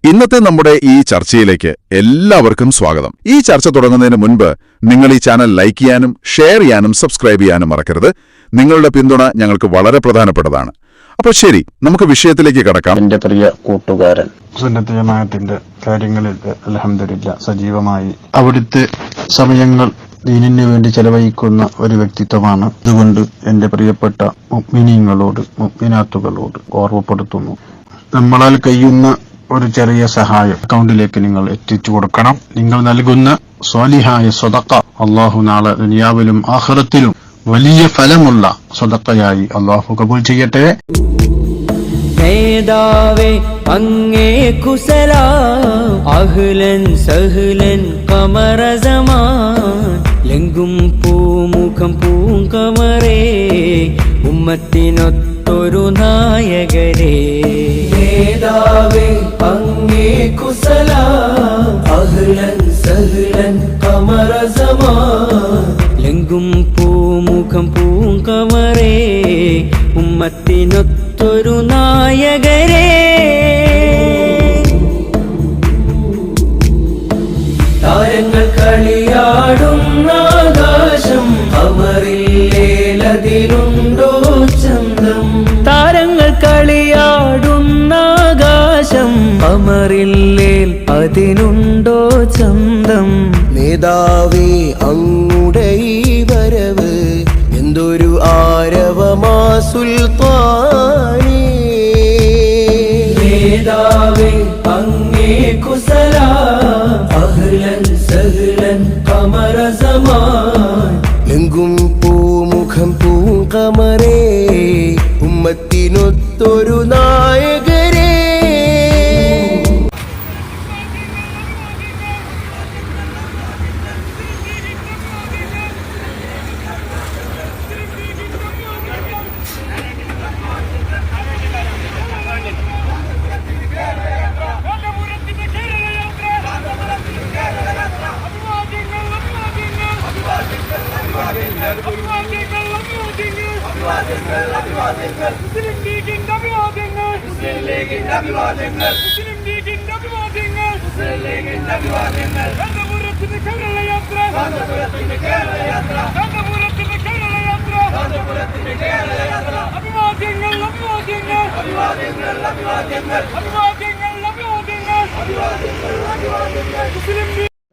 ഇന്നത്തെ നമ്മുടെ ഈ ചർച്ചയിലേക്ക് എല്ലാവർക്കും സ്വാഗതം. ഈ ചർച്ച തുടങ്ങുന്നതിന് മുൻപ് നിങ്ങൾ ഈ ചാനൽ ലൈക്ക് ചെയ്യാനും ഷെയർ ചെയ്യാനും സബ്സ്ക്രൈബ് ചെയ്യാനും മറക്കരുത്. നിങ്ങളുടെ പിന്തുണ ഞങ്ങൾക്ക് വളരെ പ്രധാനപ്പെട്ടതാണ്. അപ്പോൾ ശരി, നമുക്ക് വിഷയത്തിലേക്ക് കടക്കാം. എന്റെ പ്രിയ കൂട്ടുകാരൻ, സുന്നത്ത് ജമാഅത്തിന്റെ കാര്യങ്ങളിൽ അൽഹംദുലില്ലാഹ് സജീവമായി അവിടുത്തെ സമയങ്ങൾ ദീനിന് വേണ്ടി ചെലവഴിക്കുന്ന ഒരു വ്യക്തിത്വമാണ്. അതുകൊണ്ട് എന്റെ പ്രിയപ്പെട്ട മുഅ്മിനീങ്ങളോട് മുഅ്മിനാത്തുകളോട് ഓർമ്മപ്പെടുത്തുന്നു, നമ്മളാൽ കഴിയുന്ന ഒരു ചെറിയ സഹായം അക്കൗണ്ടിലേക്ക് നിങ്ങൾ എത്തിച്ചു കൊടുക്കണം. നിങ്ങൾ നൽകുന്ന സ്വാലിഹായ സ്വദഖ അല്ലാഹു നാളെ ദുനിയാവിലും ആഖിറത്തിലും വലിയ ഫലമുള്ള സ്വദഖയായി അല്ലാഹു കബൂൽ ചെയ്യട്ടെ. നേതാവേ അങ്ങേ കുസലാം, അഹ്ലൻ സഹ്ലൻ ഖമറസമാൻ, ലെങ്കും പൂമുഖം പൂങ്കമറേ, ഉമ്മത്തിനൊത്തൊരു നായകരേ. നേതാവേ അങ്ങേ കുസലാം, അഹ്ലൻ സഹ്ലൻ ഖമറസമാൻ, ലെങ്കും പൂമുഖം പൂങ്കമറേ, ഉമ്മത്തിനൊത്തൊരു നായകരേ. താരങ്ങൾ കളിയാടുന്ന ആകാശം, അമറില്ലേലതിലുണ്ടോ ചന്തം. താരങ്ങൾ കളിയാടുന്ന ആകാശം, അമറില്ലേൽ അതിനുണ്ടോ ചന്തം. നേതാവേ അങ്ങുടെ ഈ വരവ് എന്തൊരു ആരവമാ സുൽത്താനേ. നേതാവേ അങ്ങേ കുസലാം, അഹ്ലൻ സഹ്ലൻ ഖമറസമാൻ, ലെങ്കും പൂമുഖം പൂങ്കമറേ, ഉമ്മത്തിനൊത്തൊരു നായകരേ.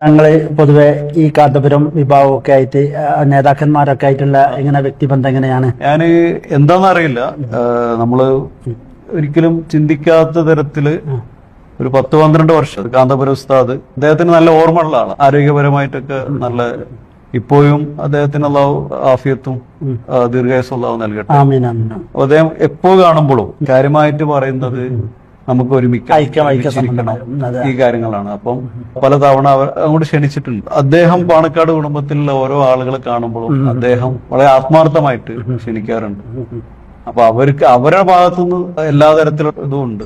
ഞങ്ങള് പൊതുവെ ഈ കാന്തപുരം വിഭാഗമൊക്കെ ആയിട്ട് നേതാക്കന്മാരൊക്കെ ആയിട്ടുള്ള ഇങ്ങനെ വ്യക്തിബന്ധം എങ്ങനെയാണ്? ഞാന് എന്താന്നറിയില്ല, നമ്മള് ഒരിക്കലും ചിന്തിക്കാത്ത തരത്തില് ഒരു 10-12 വർഷം കാന്തപുരം ഉസ്താദ്, അദ്ദേഹത്തിന് നല്ല ഓർമ്മയുള്ള ആളാണ്. ആരോഗ്യപരമായിട്ടൊക്കെ നല്ല, ഇപ്പോഴും അദ്ദേഹത്തിന് അല്ലാഹു ആഫിയത്തും ദീർഘായുസ്സും അല്ലാഹു നൽകട്ടെ. അദ്ദേഹം എപ്പോ കാണുമ്പോഴും കാര്യമായിട്ട് പറയുന്നത് നമുക്ക് ഒരുമിക്കണം ഈ കാര്യങ്ങളാണ്. അപ്പം പലതവണ അങ്ങോട്ട് ക്ഷണിച്ചിട്ടുണ്ട്. അദ്ദേഹം പാണക്കാട് കുടുംബത്തിലുള്ള ഓരോ ആളുകളെ കാണുമ്പോഴും അദ്ദേഹം വളരെ ആത്മാർത്ഥമായിട്ട് ക്ഷണിക്കാറുണ്ട്. അപ്പൊ അവർക്ക് അവരുടെ ഭാഗത്തുനിന്ന് എല്ലാ തരത്തിലുള്ള ഇതും ഉണ്ട്.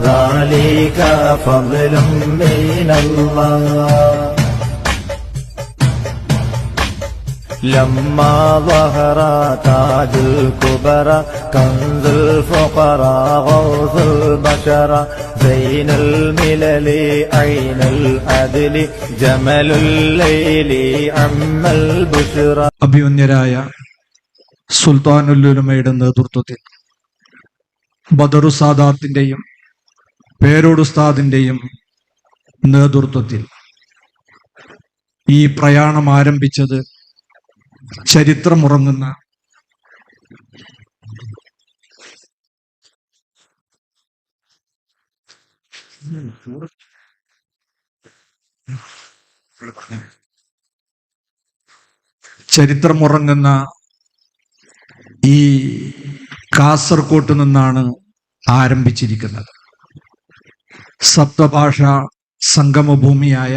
ذلك فضل من الله لما ظهر تاج الكبرى كنز الفقراء غوث البشر زين الملل عين العدل جمل الليل عم البشرى. അഭിമന്യരായ സുൽത്താനുൽ ഉലമയുടെ നേതൃത്വത്തിൽ ബദറു സാദാത്തിന്റെയും പേരോട് ഉസ്താദിന്റെയും നേതൃത്വത്തിൽ ഈ പ്രയാണം ആരംഭിച്ചത് ചരിത്രമുറങ്ങുന്ന ഈ കാസർകോട്ട് നിന്നാണ് ആരംഭിച്ചിരിക്കുന്നത്. സപ്തഭാഷ സംഗമഭൂമിയായ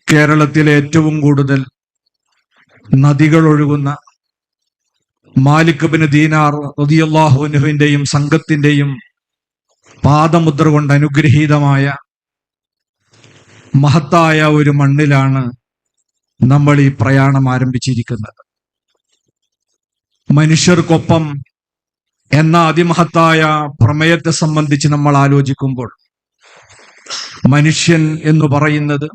കേരളത്തിലെ ഏറ്റവും കൂടുതൽ നദികൾ ഒഴുകുന്ന മാലിക് ബിൻ ദീനാർ റളിയല്ലാഹു അൻഹുവിന്റെയും സംഘത്തിന്റെയും പാദമുദ്ര കൊണ്ട് അനുഗ്രഹീതമായ മഹത്തായ ഒരു മണ്ണിലാണ് നമ്മൾ ഈ പ്രയാണം ആരംഭിച്ചിരിക്കുന്നത്. മനുഷ്യർക്കൊപ്പം എന്ന അതിമഹത്തായ പ്രമേയത്തെ സംബന്ധിച്ച് നമ്മൾ ആലോചിക്കുമ്പോൾ മനുഷ്യൻ എന്ന് പറയുന്നത്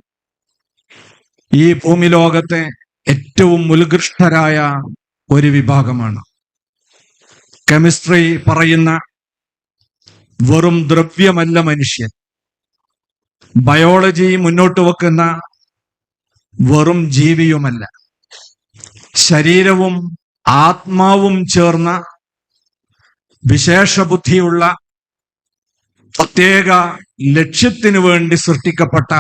ഈ ഭൂമി ലോകത്തെ ഏറ്റവും ഉത്കൃഷ്ടരായ ഒരു വിഭാഗമാണ്. കെമിസ്ട്രി പറയുന്ന വെറും ദ്രവ്യമല്ല മനുഷ്യൻ. ബയോളജി മുന്നോട്ട് വെക്കുന്ന വെറും ജീവിയുമല്ല. ശരീരവും ആത്മാവും ചേർന്ന വിശേഷ ബുദ്ധിയുള്ള പ്രത്യേക ലക്ഷ്യത്തിനു വേണ്ടി സൃഷ്ടിക്കപ്പെട്ട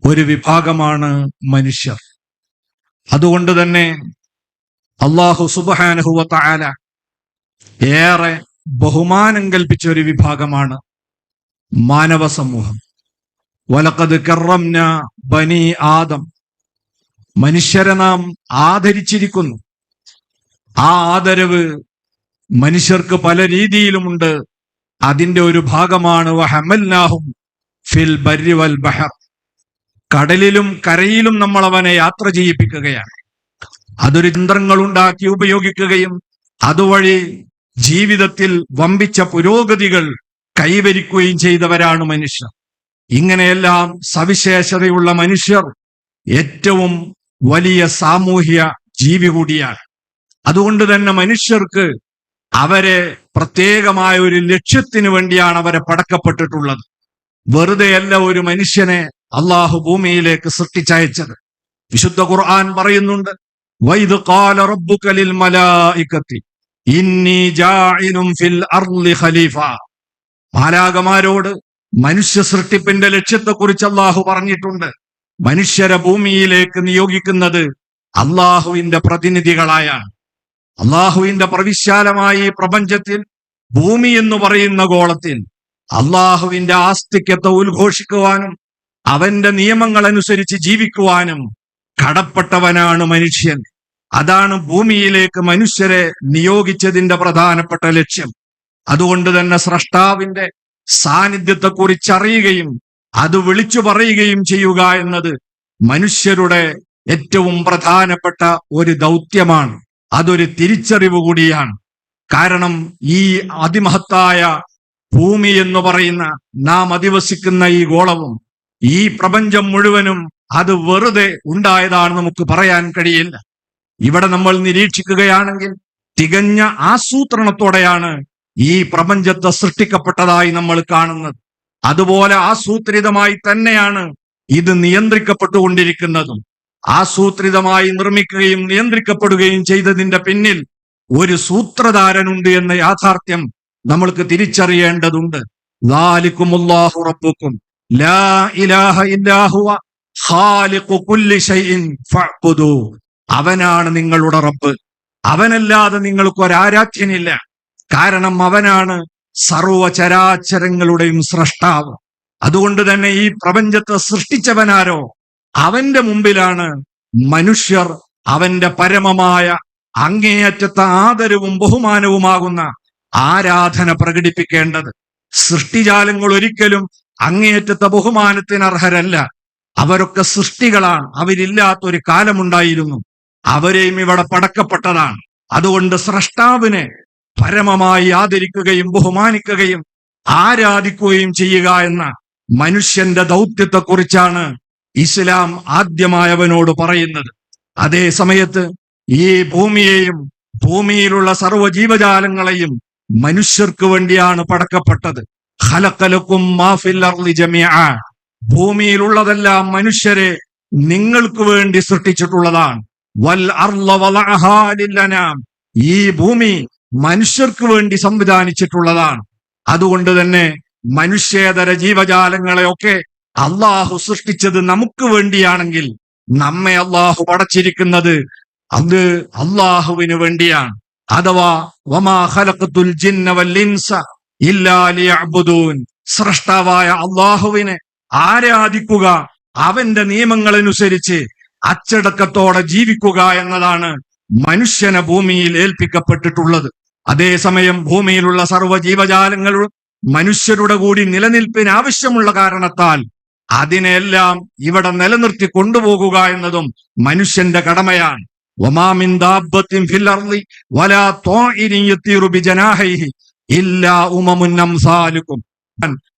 ഒരു വിഭാഗമാണ് മനുഷ്യർ. അതുകൊണ്ട് തന്നെ അല്ലാഹു സുബ്ഹാനഹു വ തആല ഏറെ ബഹുമാനം കൽപ്പിച്ച ഒരു വിഭാഗമാണ് മാനവ സമൂഹം. വലഖദ് കറംന ബനി ആദം, മനുഷ്യരെ നാം ആദരിച്ചിരിക്കുന്നു. ആ ആദരവ് മനുഷ്യർക്ക് പല രീതിയിലുമുണ്ട്. അതിന്റെ ഒരു ഭാഗമാണ് വഹമൽനാഹും ഫിൽ ബർരി വൽ ബഹർ, കടലിലും കരയിലും നമ്മൾ അവനെ യാത്ര ചെയ്യിപ്പിക്കുകയാണ്. അതൊരു യന്ത്രങ്ങൾ ഉണ്ടാക്കി ഉപയോഗിക്കുകയും അതുവഴി ജീവിതത്തിൽ വമ്പിച്ച പുരോഗതികൾ കൈവരിക്കുകയും ചെയ്തവരാണ് മനുഷ്യർ. ഇങ്ങനെയെല്ലാം സവിശേഷതയുള്ള മനുഷ്യർ ഏറ്റവും വലിയ സാമൂഹ്യ ജീവി കൂടിയാണ്. അതുകൊണ്ട് തന്നെ മനുഷ്യർക്ക് അവരെ പ്രത്യേകമായ ഒരു ലക്ഷ്യത്തിന് വേണ്ടിയാണ് അവരെ പടക്കപ്പെട്ടിട്ടുള്ളത്. വെറുതെയല്ല ഒരു മനുഷ്യനെ അള്ളാഹു ഭൂമിയിലേക്ക് സൃഷ്ടിച്ചയച്ചത്. വിശുദ്ധ ഖുർആൻ പറയുന്നുണ്ട്, വൈദ് ഖാല റബ്ബുക ലിൽ മലായികത്തി ഇന്നി ജാഇലുൻ ഫിൽ അർളി ഖലീഫ. മാലാകമാരോട് മനുഷ്യ സൃഷ്ടിപ്പിന്റെ ലക്ഷ്യത്തെക്കുറിച്ച് അള്ളാഹു പറഞ്ഞിട്ടുണ്ട്. മനുഷ്യരെ ഭൂമിയിലേക്ക് നിയോഗിക്കുന്നത് അള്ളാഹുവിന്റെ പ്രതിനിധികളായാണ്. അള്ളാഹുവിന്റെ പ്രവിശാലമായ ഈ പ്രപഞ്ചത്തിൽ ഭൂമി എന്ന് പറയുന്ന ഗോളത്തിൽ അള്ളാഹുവിന്റെ ആസ്തിക്യത്തെ ഉദ്ഘോഷിക്കുവാനും അവന്റെ നിയമങ്ങൾ അനുസരിച്ച് ജീവിക്കുവാനും കടപ്പെട്ടവനാണ് മനുഷ്യൻ. അതാണ് ഭൂമിയിലേക്ക് മനുഷ്യരെ നിയോഗിച്ചതിന്റെ പ്രധാനപ്പെട്ട ലക്ഷ്യം. അതുകൊണ്ട് തന്നെ സ്രഷ്ടാവിന്റെ സാന്നിധ്യത്തെക്കുറിച്ചറിയുകയും അത് വിളിച്ചു പറയുകയും ചെയ്യുക എന്നത് മനുഷ്യരുടെ ഏറ്റവും പ്രധാനപ്പെട്ട ഒരു ദൗത്യമാണ്. അതൊരു തിരിച്ചറിവ് കൂടിയാണ്. കാരണം ഈ അതിമഹത്തായ ഭൂമി എന്ന് പറയുന്ന നാം അധിവസിക്കുന്ന ഈ ഗോളവും ഈ പ്രപഞ്ചം മുഴുവനും അത് വെറുതെ ഉണ്ടായതാണ് നമുക്ക് പറയാൻ കഴിയില്ല. ഇവിടെ നമ്മൾ നിരീക്ഷിക്കുകയാണെങ്കിൽ തികഞ്ഞ ആസൂത്രണത്തോടെയാണ് ഈ പ്രപഞ്ചത്തെ സൃഷ്ടിക്കപ്പെട്ടതായി നമ്മൾ കാണുന്നത്. അതുപോലെ ആസൂത്രിതമായി തന്നെയാണ് ഇത് നിയന്ത്രിക്കപ്പെട്ടുകൊണ്ടിരിക്കുന്നതും. ആസൂത്രിതമായി നിർമ്മിക്കുകയും നിയന്ത്രിക്കപ്പെടുകയും ചെയ്തതിന്റെ പിന്നിൽ ഒരു സൂത്രധാരനുണ്ട് എന്ന യാഥാർത്ഥ്യം നമ്മൾക്ക് തിരിച്ചറിയേണ്ടതുണ്ട്. ദാലികുമുല്ലാഹു റബ്ബുക്കും ലാ ഇലാഹ ഇല്ലാ ഹുവ ഖാലിഖു കുല്ലി ശൈഇൻ ഫഅ്ബുദൂ. അവനാണ് നിങ്ങളുടെ റബ്ബ്. അവനല്ലാതെ നിങ്ങൾക്ക് ഒരാരാധ്യനില്ല. കാരണം അവനാണ് സർവചരാചരങ്ങളുടെയും സ്രഷ്ടാവ്. അതുകൊണ്ട് തന്നെ ഈ പ്രപഞ്ചത്തെ സൃഷ്ടിച്ചവനാരോ അവന്റെ മുമ്പിലാണ് മനുഷ്യർ അവന്റെ പരമമായ അങ്ങേയറ്റത്തെ ആദരവും ബഹുമാനവുമാകുന്ന ആരാധന പ്രകടിപ്പിക്കേണ്ടത്. സൃഷ്ടിജാലങ്ങൾ ഒരിക്കലും അങ്ങേയറ്റത്തെ ബഹുമാനത്തിന് അർഹരല്ല. അവരൊക്കെ സൃഷ്ടികളാണ്. അവരില്ലാത്തൊരു കാലമുണ്ടായിരുന്നു. അവരെയും ഇവിടെ പടക്കപ്പെട്ടതാണ്. അതുകൊണ്ട് സ്രഷ്ടാവിനെ പരമമായി ആദരിക്കുകയും ബഹുമാനിക്കുകയും ആരാധിക്കുകയും ചെയ്യുക എന്ന മനുഷ്യന്റെ ദൗത്യത്തെക്കുറിച്ചാണ് ഇസ്ലാം ആദ്യമായവനോട് പറയുന്നത്. അതേ സമയത്ത് ഈ ഭൂമിയെയും ഭൂമിയിലുള്ള സർവ്വ ജീവജാലങ്ങളെയും മനുഷ്യർക്ക് വേണ്ടിയാണ് പടക്കപ്പെട്ടത്. ഖലഖലകും മാ ഫിൽ അർളി ജമീഅ. ഭൂമിയിലുള്ളതെല്ലാം മനുഷ്യരെ നിങ്ങൾക്ക് വേണ്ടി സൃഷ്ടിച്ചിട്ടുള്ളതാണ്. വൽ അർള വളഅഹാ ലില്ലനാം. ഈ ഭൂമി മനുഷ്യർക്ക് വേണ്ടി സംവിധാനിച്ചിട്ടുള്ളതാണ്. അതുകൊണ്ട് തന്നെ മനുഷ്യേതര ജീവജാലങ്ങളെയൊക്കെ അള്ളാഹു സൃഷ്ടിച്ചത് നമുക്ക് വേണ്ടിയാണെങ്കിൽ നമ്മെ അള്ളാഹു പടച്ചിരിക്കുന്നത് അത് അള്ളാഹുവിന് വേണ്ടിയാണ്. അഥവാ വമാ ഖലഖതുൽ ജിന്ന വൽ ഇൻസ ഇല്ലാ ലിയഅ്ബുദൂൻ. സ്രഷ്ടാവായ അള്ളാഹുവിനെ ആരാധിക്കുക അവന്റെ നിയമങ്ങളനുസരിച്ച് അച്ചടക്കത്തോടെ ജീവിക്കുക എന്നതാണ് മനുഷ്യനെ ഭൂമിയിൽ ഏൽപ്പിക്കപ്പെട്ടിട്ടുള്ളത്. അതേസമയം ഭൂമിയിലുള്ള സർവ്വ ജീവജാലങ്ങളും മനുഷ്യരുടെ കൂടി നിലനിൽപ്പിന് ആവശ്യമുള്ള കാരണത്താൽ അതിനെല്ലാം ഇവിടെ നിലനിർത്തി കൊണ്ടുപോകുക എന്നതും മനുഷ്യന്റെ കടമയാണ്. വമാ മിൻ ദാബ്ബത്തിൻ ഫിൽ അർളി വലാ ത്വാഇരിൻ യതീറു ബിജനാഹിഹി ഇല്ലാ ഉമമുൻ അംസാലുക്കും.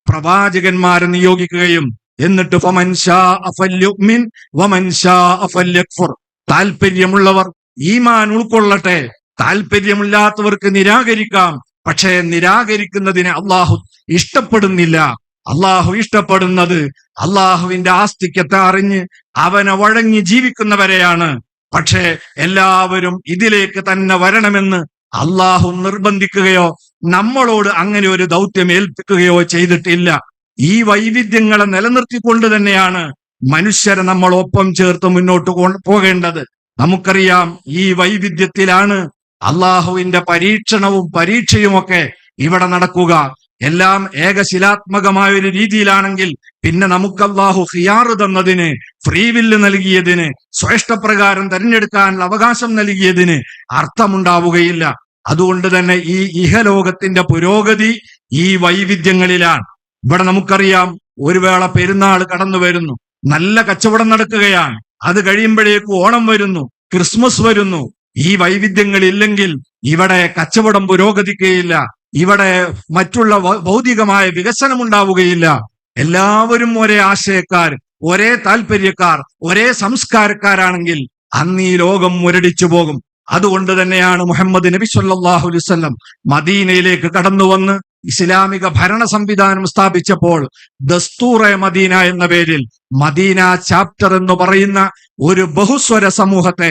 പ്രവാചകന്മാരെ നിയോഗിക്കുകയും എന്നിട്ട് ഫമൻ ശാഅ ഫല്യുമിൻ വമൻ ശാഅ ഫല്യക്ഫുർ, താല്പര്യമുള്ളവർ ഈമാൻ ഉൾക്കൊള്ളട്ടെ, താല്പര്യമില്ലാത്തവർക്ക് നിരാകരിക്കാം. പക്ഷേ നിരാകരിക്കുന്നതിനെ അള്ളാഹു ഇഷ്ടപ്പെടുന്നില്ല. അള്ളാഹു ഇഷ്ടപ്പെടുന്നത് അള്ളാഹുവിന്റെ ആസ്തിക്യത്തെ അറിഞ്ഞ് അവനെ വഴങ്ങി ജീവിക്കുന്നവരെയാണ്. പക്ഷേ എല്ലാവരും ഇതിലേക്ക് തന്നെ വരണമെന്ന് അള്ളാഹു നിർബന്ധിക്കുകയോ നമ്മളോട് അങ്ങനെ ഒരു ദൗത്യം ഏൽപ്പിക്കുകയോ ചെയ്തിട്ടില്ല. ഈ വൈവിധ്യങ്ങളെ നിലനിർത്തിക്കൊണ്ട് തന്നെയാണ് മനുഷ്യരെ നമ്മൾ ഒപ്പം ചേർത്ത് മുന്നോട്ട് പോകേണ്ടത്. നമുക്കറിയാം, ഈ വൈവിധ്യത്തിലാണ് അള്ളാഹുവിന്റെ പരീക്ഷണവും പരീക്ഷയുമൊക്കെ ഇവിടെ നടക്കുക. എല്ലാം ഏകശിലാത്മകമായ ഒരു രീതിയിലാണെങ്കിൽ പിന്നെ നമുക്ക് അള്ളാഹു ഖിയാറ് തന്നതിന്, ഫ്രീ വില്ല് നൽകിയതിന്, സ്വേഷ്ടപ്രകാരം തിരഞ്ഞെടുക്കാനുള്ള അവകാശം നൽകിയതിന് അർത്ഥമുണ്ടാവുകയില്ല. അതുകൊണ്ട് തന്നെ ഈ ഇഹലോകത്തിന്റെ പുരോഗതി ഈ വൈവിധ്യങ്ങളിലാണ്. ഇവിടെ നമുക്കറിയാം, ഒരു വേള പെരുന്നാൾ കടന്നു വരുന്നു, നല്ല കച്ചവടം നടക്കുകയാണ്. അത് കഴിയുമ്പോഴേക്കും ഓണം വരുന്നു, ക്രിസ്മസ് വരുന്നു. ഈ വൈവിധ്യങ്ങളില്ലെങ്കിൽ ഇവിടെ കച്ചവടം പുരോഗതിക്കുകയില്ല, ഇവിടെ മറ്റുള്ള ഭൗതികമായ വികസനം ഉണ്ടാവുകയില്ല. എല്ലാവരും ഒരേ ആശയക്കാർ, ഒരേ താല്പര്യക്കാർ, ഒരേ സംസ്കാരക്കാരാണെങ്കിൽ അന്ന് ഈ ലോകം മുരടിച്ചു പോകും. അതുകൊണ്ട് തന്നെയാണ് മുഹമ്മദ് നബി സല്ലല്ലാഹു അലൈഹി വസല്ലം മദീനയിലേക്ക് കടന്നു വന്ന് ഇസ്ലാമിക ഭരണ സംവിധാനം സ്ഥാപിച്ചപ്പോൾ ദസ്തൂറെ മദീന എന്ന പേരിൽ മദീന ചാപ്റ്റർ എന്ന് പറയുന്ന ഒരു ബഹുസ്വര സമൂഹത്തെ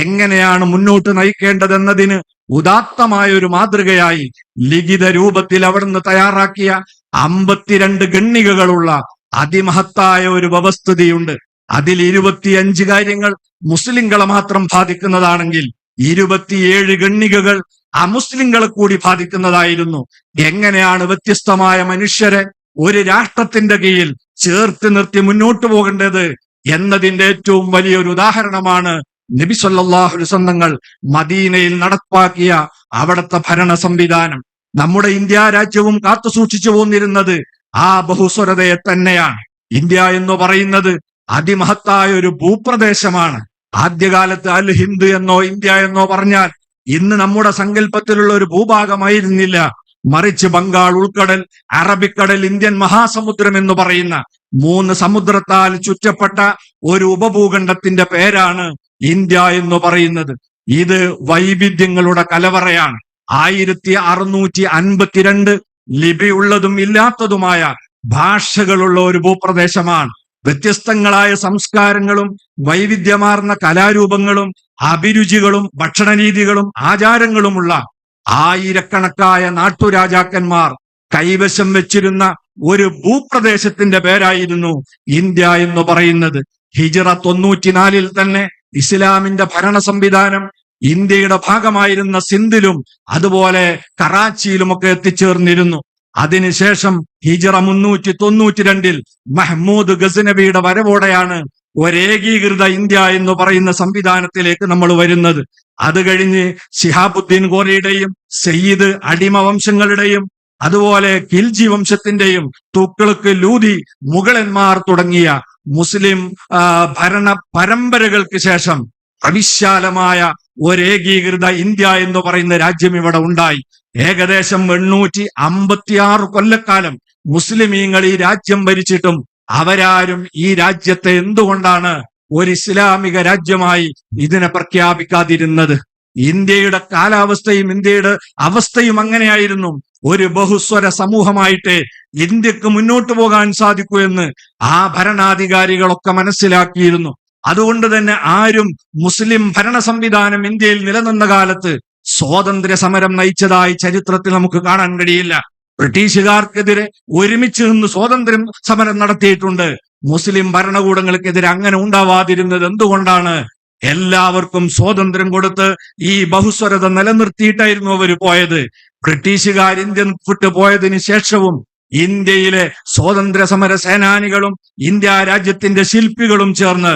എങ്ങനെയാണ് മുന്നോട്ട് നയിക്കേണ്ടതെന്നതിന് ഉദാത്തമായ ഒരു മാതൃകയായി ലിഖിത രൂപത്തിൽ അവിടുന്ന് തയ്യാറാക്കിയ 52 ഗണ്ണികകളുള്ള അതിമഹത്തായ ഒരു വ്യവസ്ഥിതിയുണ്ട്. അതിൽ 25 കാര്യങ്ങൾ മുസ്ലിങ്ങളെ മാത്രം ബാധിക്കുന്നതാണെങ്കിൽ 27 ഗണ്ണികകൾ അമുസ്ലിങ്ങളെ കൂടി ബാധിക്കുന്നതായിരുന്നു. എങ്ങനെയാണ് വ്യത്യസ്തമായ മനുഷ്യരെ ഒരു രാഷ്ട്രത്തിന്റെ കീഴിൽ ചേർത്ത് നിർത്തി മുന്നോട്ട് പോകേണ്ടത് എന്നതിന്റെ ഏറ്റവും വലിയൊരു ഉദാഹരണമാണ് നബി സല്ലല്ലാഹു അലൈഹി വസല്ലം മദീനയിൽ നടപ്പാക്കിയ അവിടുത്തെ ഭരണ സംവിധാനം. നമ്മുടെ ഇന്ത്യ രാജ്യവും കാത്തു സൂക്ഷിച്ചു പോന്നിരുന്നത് ആ ബഹുസ്വരതയെ തന്നെയാണ്. ഇന്ത്യ എന്ന് പറയുന്നത് അതിമഹത്തായ ഒരു ഭൂപ്രദേശമാണ്. ആദ്യകാലത്ത് അൽ ഹിന്ദ് എന്നോ ഇന്ത്യ എന്നോ പറഞ്ഞാൽ ഇന്ന് നമ്മുടെ സങ്കല്പത്തിലുള്ള ഒരു ഭൂഭാഗമായിരുന്നില്ല. മറിച്ച് ബംഗാൾ ഉൾക്കടൽ, അറബിക്കടൽ, ഇന്ത്യൻ മഹാസമുദ്രം എന്ന് പറയുന്ന 3 സമുദ്രത്താൽ ചുറ്റപ്പെട്ട ഒരു ഉപഭൂഖണ്ഡത്തിന്റെ പേരാണ് ഇന്ത്യ എന്ന് പറയുന്നത്. ഇത് വൈവിധ്യങ്ങളുടെ കലവറയാണ്. 1652 ലിപിയുള്ളതും ഇല്ലാത്തതുമായ ഭാഷകളുള്ള ഒരു ഭൂപ്രദേശമാണ്. വ്യത്യസ്തങ്ങളായ സംസ്കാരങ്ങളും വൈവിധ്യമാർന്ന കലാരൂപങ്ങളും അഭിരുചികളും ഭക്ഷണരീതികളും ആചാരങ്ങളുമുള്ള ആയിരക്കണക്കായ നാട്ടുരാജാക്കന്മാർ കൈവശം വെച്ചിരുന്ന ഒരു ഭൂപ്രദേശത്തിന്റെ പേരായിരുന്നു ഇന്ത്യ എന്ന് പറയുന്നത്. ഹിജ്റ 94 തന്നെ ഇസ്ലാമിന്റെ ഭരണ സംവിധാനം ഇന്ത്യയുടെ ഭാഗമായിരുന്ന സിന്ധിലും അതുപോലെ കറാച്ചിയിലുമൊക്കെ എത്തിച്ചേർന്നിരുന്നു. അതിനുശേഷം ഹിജ്റ 392 മഹ്മൂദ് ഗസ്നവിയുടെ വരവോടെയാണ് ഒരേകീകൃത ഇന്ത്യ എന്ന് പറയുന്ന സംവിധാനത്തിലേക്ക് നമ്മൾ വരുന്നത്. അത് കഴിഞ്ഞ് ശിഹാബുദ്ദീൻ ഗോറിയുടെയും സയ്യിദ് അടിമ വംശങ്ങളുടെയും അതുപോലെ ഖിൽജി വംശത്തിന്റെയും തുഗ്ലക്ക്, ലൂദി, മുഗളന്മാർ തുടങ്ങിയ മുസ്ലിം ഭരണ പരമ്പരകൾക്ക് ശേഷം അവിശാലമായ ഒരേകീകൃത ഇന്ത്യ എന്ന് പറയുന്ന രാജ്യം ഇവിടെ ഉണ്ടായി. ഏകദേശം 856 കൊല്ലക്കാലം മുസ്ലിമീങ്ങൾ ഈ രാജ്യം ഭരിച്ചിട്ടും അവരാരും ഈ രാജ്യത്തെ എന്തുകൊണ്ടാണ് ഒരു ഇസ്ലാമിക രാജ്യമായി ഇതിനെ പ്രഖ്യാപിക്കാതിരുന്നത്? ഇന്ത്യയുടെ കാലാവസ്ഥയും ഇന്ത്യയുടെ അവസ്ഥയും അങ്ങനെയായിരുന്നു. ഒരു ബഹുസ്വര സമൂഹമായിട്ട് ഇന്ത്യക്ക് മുന്നോട്ട് പോകാൻ സാധിക്കൂ എന്ന് ആ ഭരണാധികാരികളൊക്കെ മനസ്സിലാക്കിയിരുന്നു. അതുകൊണ്ട് തന്നെ ആരും മുസ്ലിം ഭരണ സംവിധാനം ഇന്ത്യയിൽ നിലനിന്ന കാലത്ത് സ്വാതന്ത്ര്യ സമരം നയിച്ചതായി ചരിത്രത്തിൽ നമുക്ക് കാണാൻ കഴിയില്ല. ബ്രിട്ടീഷുകാർക്കെതിരെ ഒരുമിച്ച് നിന്ന് സ്വാതന്ത്ര്യ സമരം നടത്തിയിട്ടുണ്ട്. മുസ്ലിം ഭരണകൂടങ്ങൾക്കെതിരെ അങ്ങനെ ഉണ്ടാവാതിരുന്നത് എന്തുകൊണ്ടാണ്? എല്ലാവർക്കും സ്വാതന്ത്ര്യം കൊടുത്ത് ഈ ബഹുസ്വരത നിലനിർത്തിയിട്ടായിരുന്നു അവർ പോയത്. ബ്രിട്ടീഷുകാർ ഇന്ത്യ വിട്ടു പോയതിനു ശേഷവും ഇന്ത്യയിലെ സ്വാതന്ത്ര്യ സമര സേനാനികളും ഇന്ത്യ രാജ്യത്തിന്റെ ശില്പികളും ചേർന്ന്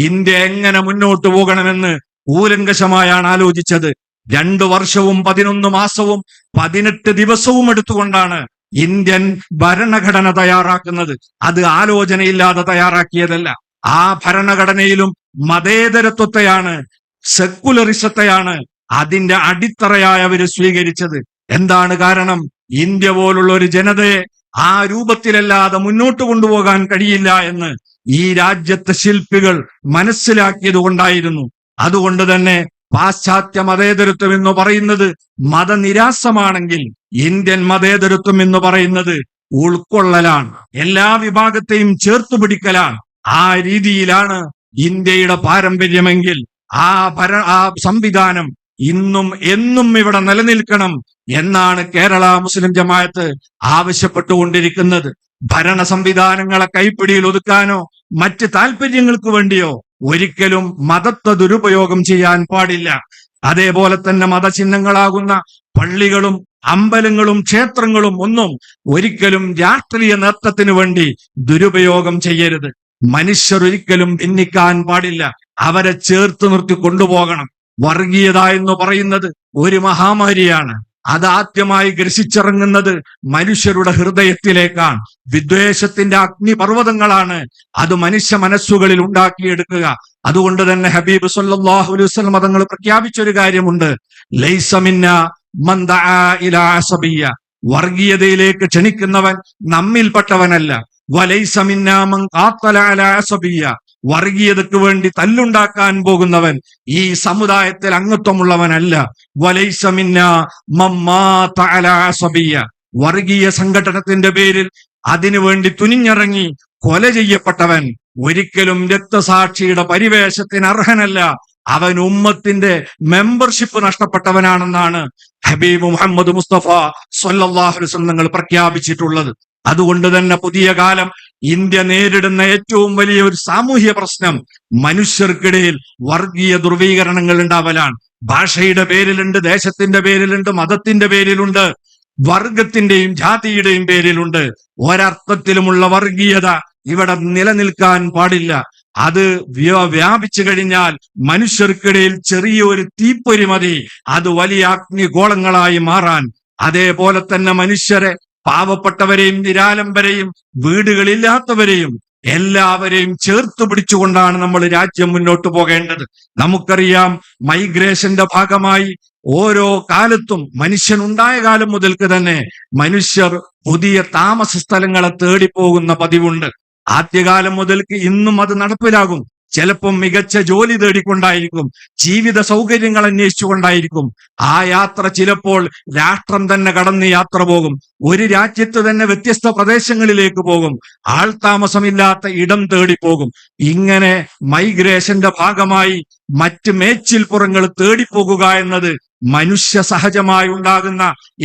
ഇന്ത്യ എങ്ങനെ മുന്നോട്ട് പോകണമെന്ന് കൂലങ്കഷമായാണ് ആലോചിച്ചത്. 2 വർഷവും 11 മാസവും 18 ദിവസവും എടുത്തുകൊണ്ടാണ് ഇന്ത്യൻ ഭരണഘടന തയ്യാറാക്കുന്നത്. അത് ആലോചനയില്ലാതെ തയ്യാറാക്കിയതല്ല. ആ ഭരണഘടനയിലും മതേതരത്വത്തെയാണ്, സെക്കുലറിസത്തെയാണ് അതിന്റെ അടിത്തറയായി അവർ സ്വീകരിച്ചത്. എന്താണ് കാരണം? ഇന്ത്യ പോലുള്ള ഒരു ജനതയെ ആ രൂപത്തിലല്ലാതെ മുന്നോട്ട് കൊണ്ടുപോകാൻ കഴിയില്ല എന്ന് ഈ രാജ്യത്തെ ശില്പികൾ മനസ്സിലാക്കിയത് കൊണ്ടായിരുന്നു. അതുകൊണ്ട് തന്നെ പാശ്ചാത്യ മതേതരത്വം എന്ന് പറയുന്നത് മതനിരാസമാണെങ്കിൽ ഇന്ത്യൻ മതേതരത്വം എന്ന് പറയുന്നത് ഉൾക്കൊള്ളലാണ്, എല്ലാ വിഭാഗത്തെയും ചേർത്തുപിടിക്കലാണ്. ആ രീതിയിലാണ് ഇന്ത്യയുടെ പാരമ്പര്യമെങ്കിൽ ആ സംവിധാനം ഇന്നും എന്നും ഇവിടെ നിലനിൽക്കണം എന്നാണ് കേരള മുസ്ലിം ജമാഅത്ത് ആവശ്യപ്പെട്ടുകൊണ്ടിരിക്കുന്നത്. ഭരണ സംവിധാനങ്ങളെ കൈപ്പിടിയിൽ ഒതുക്കാനോ മറ്റ് താല്പര്യങ്ങൾക്ക് വേണ്ടിയോ ഒരിക്കലും മതത്തെ ദുരുപയോഗം ചെയ്യാൻ പാടില്ല. അതേപോലെ തന്നെ മതചിഹ്നങ്ങളാകുന്ന പള്ളികളും അമ്പലങ്ങളും ക്ഷേത്രങ്ങളും ഒന്നും ഒരിക്കലും രാഷ്ട്രീയ നേട്ടത്തിന് വേണ്ടി ദുരുപയോഗം ചെയ്യരുത്. മനുഷ്യർ ഒരിക്കലും ഭിന്നിക്കാൻ പാടില്ല, അവരെ ചേർത്ത് നിർത്തി കൊണ്ടുപോകണം. വർഗീയത എന്ന് പറയുന്നത് ഒരു മഹാമാരിയാണ്. അത് ആദ്യമായി ഗ്രസിച്ചിറങ്ങുന്നത് മനുഷ്യരുടെ ഹൃദയത്തിലേക്കാണ്. വിദ്വേഷത്തിന്റെ അഗ്നിപർവ്വതങ്ങളാണ് അത് മനുഷ്യ മനസ്സുകളിൽ ഉണ്ടാക്കിയെടുക്കുക. അതുകൊണ്ട് തന്നെ ഹബീബ് സല്ലല്ലാഹു അലൈഹി വസല്ലം തങ്ങൾ പ്രഖ്യാപിച്ചൊരു കാര്യമുണ്ട്, ലൈസ മിന്നാ മൻ ദആ ഇലാ അസബിയ്യ, വർഗീയതയിലേക്ക് ക്ഷണിക്കുന്നവൻ നമ്മിൽപ്പെട്ടവനല്ല. വലൈസ മിന്നാ മൻ ഖാത്തല അലാ അസബിയ്യ, വർഗീയതയ്ക്ക് വേണ്ടി തല്ലുണ്ടാക്കാൻ പോകുന്നവൻ ഈ സമുദായത്തിൽ അംഗത്വമുള്ളവനല്ല. വലൈസ മിന്നാ മൻ മാത അലാ അസബിയ്യ, വർഗീയ സംഘടനത്തിന്റെ പേരിൽ അതിനുവേണ്ടി തുനിഞ്ഞിറങ്ങി കൊല ചെയ്യപ്പെട്ടവൻ ഒരിക്കലും രക്തസാക്ഷിയുടെ പരിവേഷത്തിന് അർഹനല്ല. അവൻ ഉമ്മത്തിന്റെ മെമ്പർഷിപ്പ് നഷ്ടപ്പെട്ടവനാണെന്നാണ് ഹബീബ് മുഹമ്മദ് മുസ്തഫ സ്വല്ലല്ലാഹു അലൈഹി വസല്ലം തങ്ങൾ പ്രഖ്യാപിച്ചിട്ടുള്ളത്. അതുകൊണ്ട് തന്നെ പുതിയ കാലം ഇന്ത്യ നേരിടുന്ന ഏറ്റവും വലിയ ഒരു സാമൂഹ്യ പ്രശ്നം മനുഷ്യർക്കിടയിൽ വർഗീയ ധ്രുവീകരണങ്ങൾ ഉണ്ടാവലാണ്. ഭാഷയുടെ പേരിലുണ്ട്, ദേശത്തിന്റെ പേരിലുണ്ട്, മതത്തിന്റെ പേരിലുണ്ട്, വർഗത്തിന്റെയും ജാതിയുടെയും പേരിലുണ്ട്. ഒരർത്ഥത്തിലുമുള്ള വർഗീയത ഇവിടെ നിലനിൽക്കാൻ പാടില്ല. അത് വ്യാപിച്ചു കഴിഞ്ഞാൽ മനുഷ്യർക്കിടയിൽ ചെറിയൊരു തീപ്പൊരി മതി അത് വലിയ അഗ്നിഗോളങ്ങളായി മാറാൻ. അതേപോലെ തന്നെ മനുഷ്യരെ, പാവപ്പെട്ടവരെയും നിരാലംബരെയും വീടുകളില്ലാത്തവരെയും എല്ലാവരെയും ചേർത്ത് പിടിച്ചുകൊണ്ടാണ് നമ്മൾ രാജ്യം മുന്നോട്ട് പോകേണ്ടത്. നമുക്കറിയാം, മൈഗ്രേഷന്റെ ഭാഗമായി ഓരോ കാലത്തും മനുഷ്യനുണ്ടായ കാലം മുതൽക്ക് തന്നെ മനുഷ്യർ പുതിയ താമസ സ്ഥലങ്ങളെ തേടിപ്പോകുന്ന പതിവുണ്ട്. ആദ്യകാലം മുതൽക്ക് ഇന്നും അത് നടപ്പിലാകും. ചിലപ്പം മികച്ച ജോലി തേടിക്കൊണ്ടായിരിക്കും, ജീവിത സൗകര്യങ്ങൾ അന്വേഷിച്ചുകൊണ്ടായിരിക്കും. ആ യാത്ര ചിലപ്പോൾ രാഷ്ട്രം തന്നെ കടന്ന് യാത്ര പോകും. ഒരു രാജ്യത്ത് തന്നെ വ്യത്യസ്ത പ്രദേശങ്ങളിലേക്ക് പോകും, ആൾ താമസമില്ലാത്ത ഇടം തേടിപ്പോകും. ഇങ്ങനെ മൈഗ്രേഷന്റെ ഭാഗമായി മറ്റ് മേച്ചിൽപ്പുറങ്ങൾ തേടിപ്പോകുക എന്നത് മനുഷ്യ സഹജമായി ഉണ്ടാകുന്ന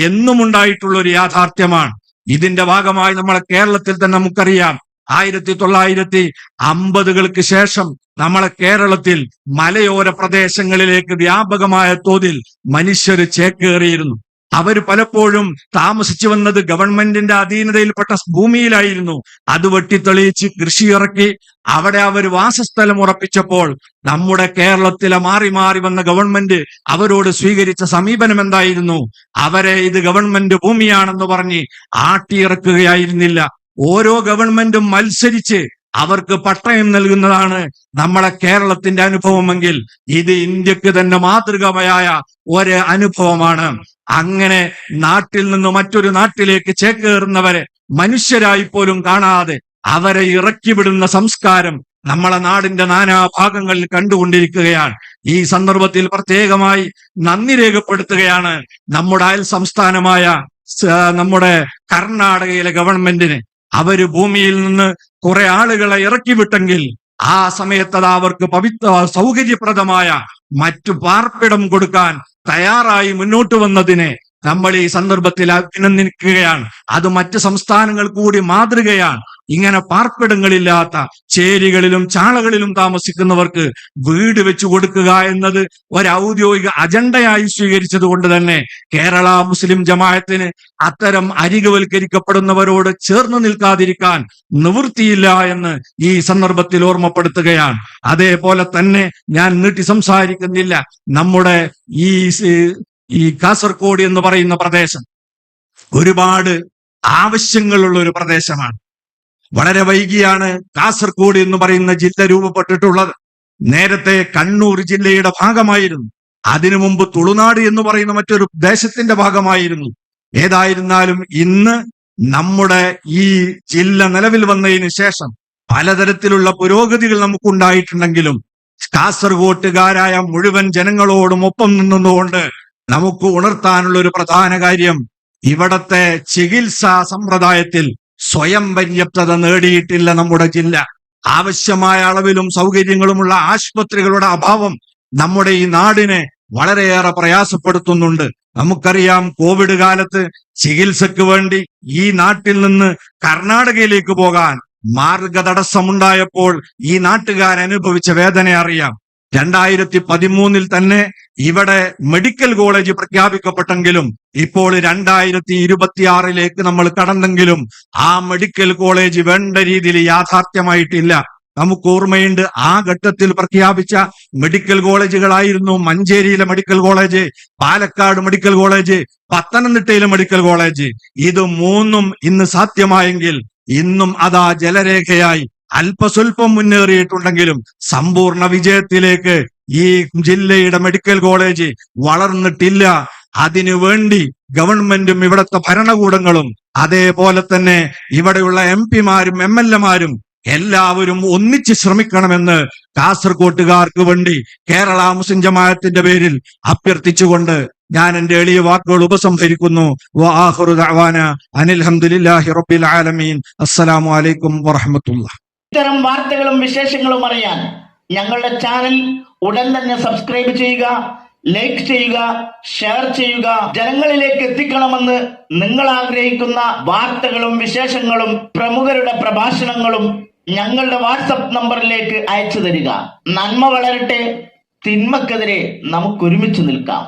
എന്നും ഉണ്ടായിട്ടുള്ള ഒരു യാഥാർത്ഥ്യമാണ്. ഇതിന്റെ ഭാഗമായി നമ്മളെ കേരളത്തിൽ തന്നെ നമുക്കറിയാം, 1950-കൾക്ക് ശേഷം നമ്മളെ കേരളത്തിൽ മലയോര പ്രദേശങ്ങളിലേക്ക് വ്യാപകമായ തോതിൽ മനുഷ്യർ ചേക്കേറിയിരുന്നു. അവർ പലപ്പോഴും താമസിച്ചു വന്നത് ഗവൺമെന്റിന്റെ അധീനതയിൽപ്പെട്ട ഭൂമിയിലായിരുന്നു. അത് വെട്ടിത്തെളിയിച്ച് കൃഷി ഇറക്കി അവിടെ അവർ വാസസ്ഥലം ഉറപ്പിച്ചപ്പോൾ നമ്മുടെ കേരളത്തിലെ മാറി മാറി വന്ന ഗവൺമെന്റ് അവരോട് സ്വീകരിച്ച സമീപനം എന്തായിരുന്നു? അവരെ ഇത് ഗവൺമെന്റ് ഭൂമിയാണെന്ന് പറഞ്ഞ് ആട്ടിയിറക്കുകയായിരുന്നില്ല. ഓരോ ഗവൺമെന്റും മത്സരിച്ച് അവർക്ക് പട്ടയം നൽകുന്നതാണ് നമ്മളെ കേരളത്തിന്റെ അനുഭവമെങ്കിൽ ഇത് ഇന്ത്യക്ക് തന്നെ മാതൃകമായ ഒരു അനുഭവമാണ്. അങ്ങനെ നാട്ടിൽ നിന്ന് മറ്റൊരു നാട്ടിലേക്ക് ചേക്കേറുന്നവരെ മനുഷ്യരായി പോലും കാണാതെ അവരെ ഇറക്കിവിടുന്ന സംസ്കാരം നമ്മളെ നാടിന്റെ നാനാഭാഗങ്ങളിൽ കണ്ടുകൊണ്ടിരിക്കുകയാണ്. ഈ സന്ദർഭത്തിൽ പ്രത്യേകമായി നന്ദി രേഖപ്പെടുത്തുകയാണ് നമ്മുടെ അയൽ സംസ്ഥാനമായ നമ്മുടെ കർണാടകയിലെ ഗവൺമെന്റിന്. അവര് ഭൂമിയിൽ നിന്ന് കുറെ ആളുകളെ ഇറക്കി വിട്ടെങ്കിൽ ആ സമയത്ത് അത് അവർക്ക് സൗകര്യപ്രദമായ മറ്റു പാർപ്പിടം കൊടുക്കാൻ തയ്യാറായി മുന്നോട്ട് വന്നതിനെ നമ്മൾ ഈ സന്ദർഭത്തിൽ അഭിനന്ദിക്കുകയാണ്. അത് മറ്റ് സംസ്ഥാനങ്ങൾ കൂടി മാതൃകയാണ്. ഇങ്ങനെ പാർപ്പിടങ്ങളില്ലാത്ത ചേരികളിലും ചാളകളിലും താമസിക്കുന്നവർക്ക് വീട് വെച്ചു കൊടുക്കുക എന്നത് ഒരു ഔദ്യോഗിക അജണ്ടയായി സ്വീകരിച്ചത് കൊണ്ട് തന്നെ കേരള മുസ്ലിം ജമാഅത്തിന് അത്തരം അരികുവൽക്കരിക്കപ്പെടുന്നവരോട് ചേർന്ന് നിൽക്കാതിരിക്കാൻ നിവൃത്തിയില്ല എന്ന് ഈ സന്ദർഭത്തിൽ ഓർമ്മപ്പെടുത്തുകയാണ്. അതേപോലെ തന്നെ ഞാൻ നീട്ടി സംസാരിക്കുന്നില്ല. നമ്മുടെ ഈ കാസർഗോഡ് എന്ന് പറയുന്ന പ്രദേശം ഒരുപാട് ആവശ്യങ്ങളുള്ള ഒരു പ്രദേശമാണ്. വളരെ വൈകിയാണ് കാസർഗോഡ് എന്ന് പറയുന്ന ജില്ല രൂപപ്പെട്ടിട്ടുള്ളത്. നേരത്തെ കണ്ണൂർ ജില്ലയുടെ ഭാഗമായിരുന്നു. അതിനു മുമ്പ് തുളുനാട് എന്ന് പറയുന്ന മറ്റൊരു ദേശത്തിന്റെ ഭാഗമായിരുന്നു. ഏതായിരുന്നാലും ഇന്ന് നമ്മുടെ ഈ ജില്ല നിലവിൽ വന്നതിന് ശേഷം പലതരത്തിലുള്ള പുരോഗതികൾ നമുക്കുണ്ടായിട്ടുണ്ടെങ്കിലും കാസർഗോട്ടുകാരായ മുഴുവൻ ജനങ്ങളോടും ഒപ്പം നിന്നുകൊണ്ട് നമുക്ക് ഉണർത്താനുള്ള ഒരു പ്രധാന കാര്യം, ഇവിടത്തെ ചികിത്സാ സമ്പ്രദായത്തിൽ സ്വയം പര്യാപ്തത നേടിയിട്ടില്ല നമ്മുടെ ജില്ല. ആവശ്യമായ അളവിലും സൗകര്യങ്ങളുമുള്ള ആശുപത്രികളുടെ അഭാവം നമ്മുടെ ഈ നാടിനെ വളരെയേറെ പ്രയാസപ്പെടുത്തുന്നുണ്ട്. നമുക്കറിയാം, കോവിഡ് കാലത്ത് ചികിത്സക്ക് വേണ്ടി ഈ നാട്ടിൽ നിന്ന് കർണാടകയിലേക്ക് പോകാൻ മാർഗതടസ്സമുണ്ടായപ്പോൾ ഈ നാട്ടുകാരനുഭവിച്ച വേദന അറിയാം. 2013 തന്നെ ഇവിടെ മെഡിക്കൽ കോളേജ് പ്രഖ്യാപിക്കപ്പെട്ടെങ്കിലും ഇപ്പോൾ 2026 നമ്മൾ കടന്നെങ്കിലും ആ മെഡിക്കൽ കോളേജ് വേണ്ട രീതിയിൽ യാഥാർത്ഥ്യമായിട്ടില്ല. നമുക്ക് ഓർമ്മയുണ്ട്, ആ ഘട്ടത്തിൽ പ്രഖ്യാപിച്ച മെഡിക്കൽ കോളേജുകളായിരുന്നു മഞ്ചേരിയിലെ medical college, Palakkad medical college, പത്തനംതിട്ടയിലെ മെഡിക്കൽ കോളേജ്. ഇത് മൂന്നും ഇന്ന് സാധ്യമായെങ്കിൽ ഇന്നും അതാ ജലരേഖയായി അല്പസ്വല്പം മുന്നേറിയിട്ടുണ്ടെങ്കിലും സമ്പൂർണ്ണ വിജയത്തിലേക്ക് ഈ ജില്ലയുടെ മെഡിക്കൽ കോളേജ് വളർന്നിട്ടില്ല. അതിനുവേണ്ടി ഗവൺമെന്റും ഇവിടുത്തെ ഭരണകൂടങ്ങളും അതേപോലെ തന്നെ ഇവിടെയുള്ള MP-മാരും MLA-മാരും എല്ലാവരും ഒന്നിച്ച് ശ്രമിക്കണമെന്ന് കാസർഗോട്ടുകാർക്ക് വേണ്ടി കേരള മുസ്ലിം ജമാഅത്തിന്റെ പേരിൽ അഭ്യർത്ഥിച്ചുകൊണ്ട് ഞാൻ എന്റെ എളിയ വാക്കുകൾ ഉപസംഹരിക്കുന്നു. വആഖിറു ദഅവാന അനിൽ ഹംദുലില്ലാഹി റബ്ബിൽ ആലമീൻ. അസ്സലാമു അലൈക്കും വറഹ്മത്തുള്ളാഹി. ഇത്തരം വാർത്തകളും വിശേഷങ്ങളും അറിയാൻ ഞങ്ങളുടെ ചാനൽ ഉടൻ തന്നെ സബ്സ്ക്രൈബ് ചെയ്യുക, ലൈക്ക് ചെയ്യുക, ഷെയർ ചെയ്യുക. ജനങ്ങളിലേക്ക് എത്തിക്കണമെന്ന് നിങ്ങൾ ആഗ്രഹിക്കുന്ന വാർത്തകളും വിശേഷങ്ങളും പ്രമുഖരുടെ പ്രഭാഷണങ്ങളും ഞങ്ങളുടെ വാട്സപ്പ് നമ്പറിലേക്ക് അയച്ചു തരിക. നന്മ വളരട്ടെ, തിന്മക്കെതിരെ നമുക്ക് ഒരുമിച്ച് നിൽക്കാം.